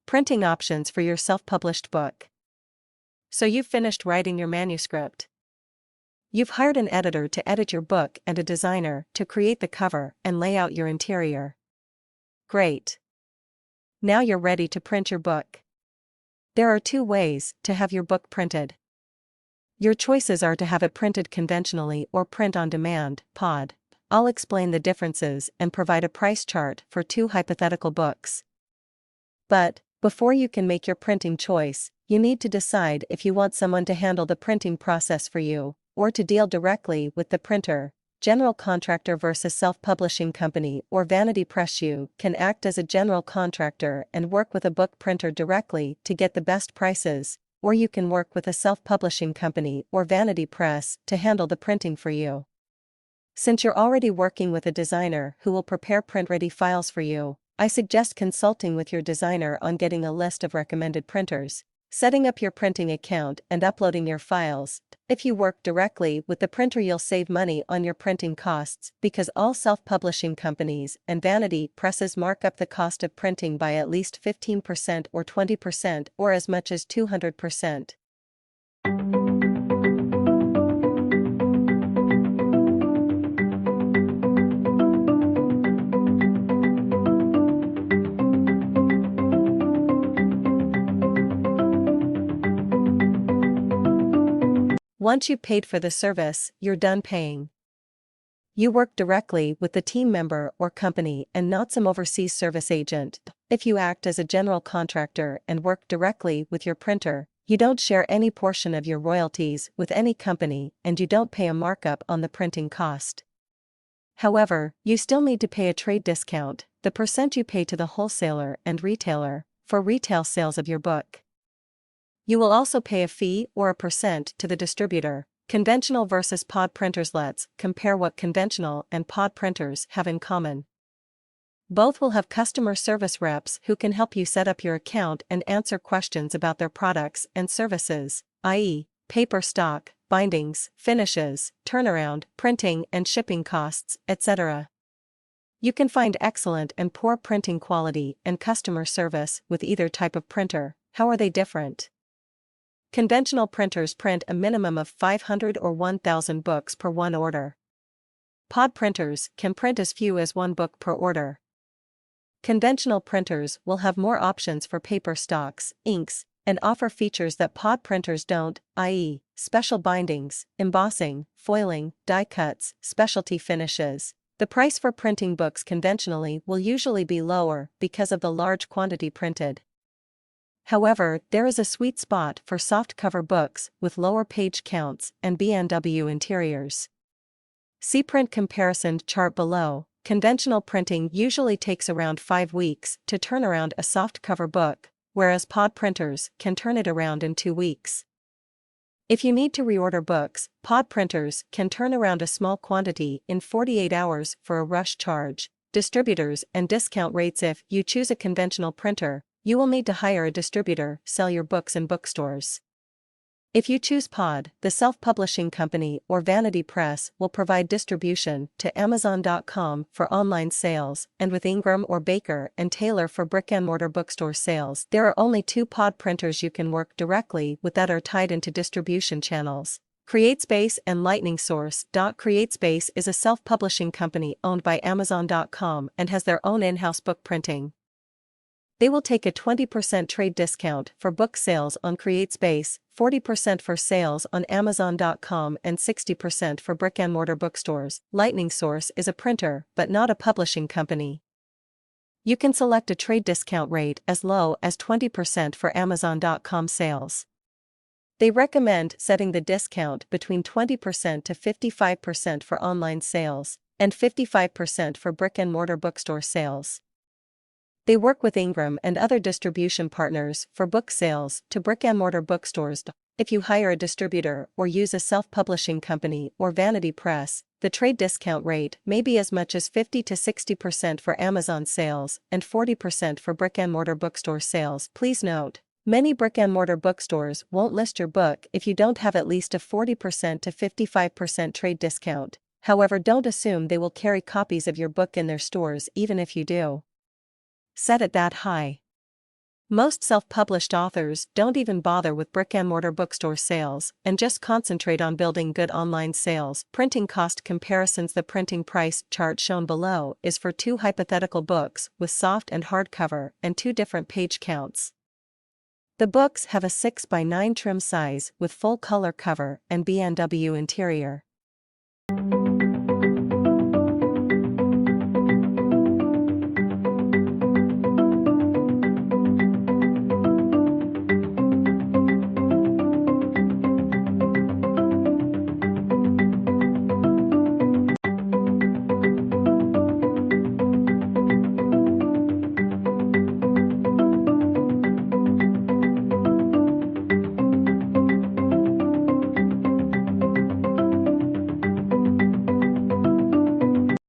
Printing options for your self-published book. So you've finished writing your manuscript. You've hired an editor to edit your book and a designer to create the cover and lay out your interior. Great. Now you're ready to print your book. There are two ways to have your book printed. Your choices are to have it printed conventionally or print on demand, POD. I'll explain the differences and provide a price chart for two hypothetical books. But, before you can make your printing choice, you need to decide if you want someone to handle the printing process for you, or to deal directly with the printer. General contractor versus self-publishing company or vanity press. You can act as a general contractor and work with a book printer directly to get the best prices, or you can work with a self-publishing company or vanity press to handle the printing for you. Since you're already working with a designer who will prepare print-ready files for you, I suggest consulting with your designer on getting a list of recommended printers, setting up your printing account and uploading your files. If you work directly with the printer, you'll save money on your printing costs because all self-publishing companies and vanity presses mark up the cost of printing by at least 15% or 20% or as much as 200%. Once you've paid for the service, you're done paying. You work directly with the team member or company and not some overseas service agent. If you act as a general contractor and work directly with your printer, you don't share any portion of your royalties with any company and you don't pay a markup on the printing cost. However, you still need to pay a trade discount, the percent you pay to the wholesaler and retailer, for retail sales of your book. You will also pay a fee or a percent to the distributor. Conventional versus POD printers. Let's compare what conventional and POD printers have in common. Both will have customer service reps who can help you set up your account and answer questions about their products and services, i.e., paper stock, bindings, finishes, turnaround, printing and shipping costs, etc. You can find excellent and poor printing quality and customer service with either type of printer. How are they different? Conventional printers print a minimum of 500 or 1,000 books per one order. POD printers can print as few as one book per order. Conventional printers will have more options for paper stocks, inks, and offer features that POD printers don't, i.e., special bindings, embossing, foiling, die cuts, specialty finishes. The price for printing books conventionally will usually be lower because of the large quantity printed. However, there is a sweet spot for softcover books with lower page counts and B&W interiors. See print comparison chart below. Conventional printing usually takes around 5 weeks to turn around a softcover book, whereas POD printers can turn it around in 2 weeks. If you need to reorder books, POD printers can turn around a small quantity in 48 hours for a rush charge. Distributors and discount rates. If you choose a conventional printer, you will need to hire a distributor, sell your books in bookstores. If you choose POD, the self-publishing company or vanity press will provide distribution to Amazon.com for online sales and with Ingram or Baker and Taylor for brick-and-mortar bookstore sales. There are only 2 POD printers you can work directly with that are tied into distribution channels: CreateSpace and Lightning Source. CreateSpace is a self-publishing company owned by Amazon.com and has their own in-house book printing. They will take a 20% trade discount for book sales on CreateSpace, 40% for sales on Amazon.com and 60% for brick-and-mortar bookstores. Lightning Source is a printer but not a publishing company. You can select a trade discount rate as low as 20% for Amazon.com sales. They recommend setting the discount between 20% to 55% for online sales and 55% for brick-and-mortar bookstore sales. They work with Ingram and other distribution partners for book sales to brick-and-mortar bookstores. If you hire a distributor or use a self-publishing company or vanity press, the trade discount rate may be as much as 50 to 60% for Amazon sales and 40% for brick-and-mortar bookstore sales. Please note, many brick-and-mortar bookstores won't list your book if you don't have at least a 40% to 55% trade discount. However, don't assume they will carry copies of your book in their stores even if you do. Set it that high. Most self-published authors don't even bother with brick-and-mortar bookstore sales and just concentrate on building good online sales. Printing cost comparisons. The printing price chart shown below is for two hypothetical books with soft and hard cover and two different page counts. The books have a 6 by 9 trim size with full color cover and B&W interior.